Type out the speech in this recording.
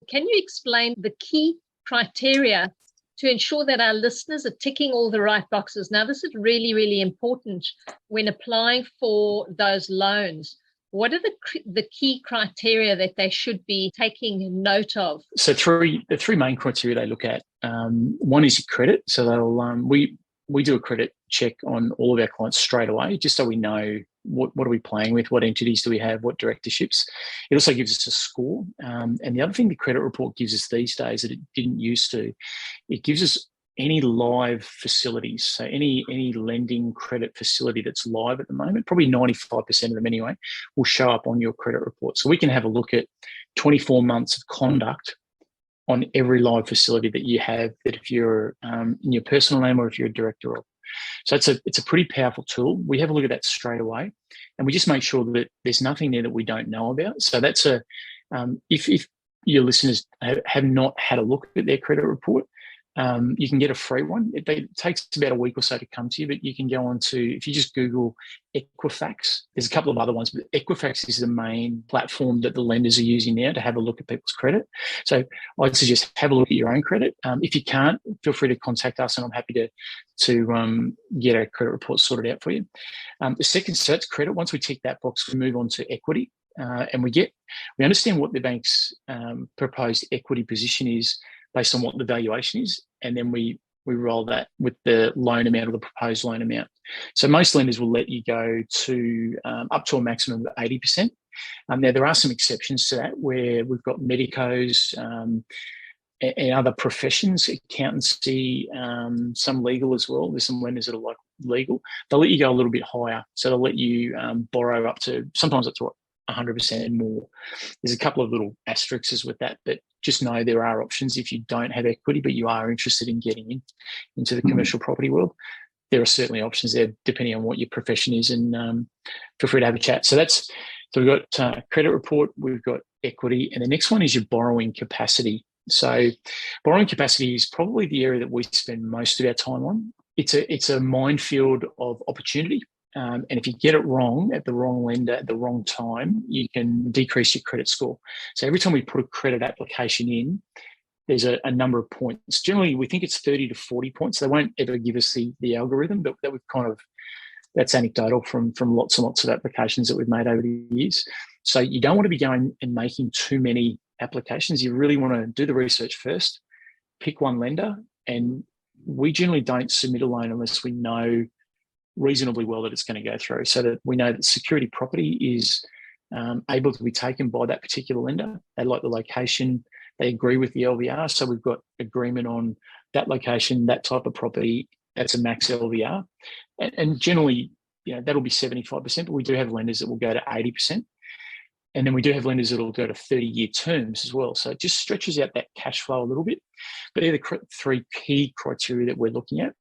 Can you explain the key criteria to ensure that our listeners are ticking all the right boxes? Now, this is really, really important when applying for those loans. What are the key criteria that they should be taking note of? So the three main criteria they look at. One is your credit. So they'll we do a credit check on all of our clients straight away, just so we know what are we playing with, what entities do we have, what directorships. It also gives us a score. And the other thing the credit report gives us these days that it didn't used to, it gives us any live facilities. So any lending credit facility that's live at the moment, probably 95% of them anyway, will show up on your credit report. So we can have a look at 24 months of conduct on every live facility that you have, that if you're in your personal name or if you're a director of. So it's a pretty powerful tool. We have a look at that straight away, and we just make sure that there's nothing there that we don't know about. So that's if your listeners have not had a look at their credit report, you can get a free one. It takes about a week or so to come to you, but you can go on to, if you just Google Equifax, there's a couple of other ones, but Equifax is the main platform that the lenders are using now to have a look at people's credit. So I'd suggest have a look at your own credit. If you can't, feel free to contact us, and I'm happy to get a credit report sorted out for you. The second, so that's credit. Once we tick that box, we move on to equity. And we understand what the bank's proposed equity position is based on what the valuation is, and then we roll that with the loan amount or the proposed loan amount. So most lenders will let you go to up to a maximum of 80%. Now, there are some exceptions to that where we've got medicos and other professions, accountancy, some legal as well. There's some lenders that are like legal. They'll let you go a little bit higher. So they'll let you borrow sometimes up to 100% and more. There's a couple of little asterisks with that, but just know there are options if you don't have equity, but you are interested in getting into the commercial property world. There are certainly options there depending on what your profession is, and feel free to have a chat. So we've got credit report, we've got equity, and the next one is your borrowing capacity. So borrowing capacity is probably the area that we spend most of our time on. It's a minefield of opportunity. And if you get it wrong at the wrong lender at the wrong time, you can decrease your credit score. So every time we put a credit application in, there's a number of points. Generally, we think it's 30 to 40 points. They won't ever give us the algorithm, but that's anecdotal from lots and lots of applications that we've made over the years. So you don't want to be going and making too many applications. You really want to do the research first, pick one lender, and we generally don't submit a loan unless we know reasonably well that it's going to go through, so that we know that security property is able to be taken by that particular lender. They like the location, they agree with the LVR, so we've got agreement on that location, that type of property, that's a max LVR. And generally, that'll be 75%, but we do have lenders that will go to 80%. And then we do have lenders that will go to 30-year terms as well. So it just stretches out that cash flow a little bit. But they're the three key criteria that we're looking at.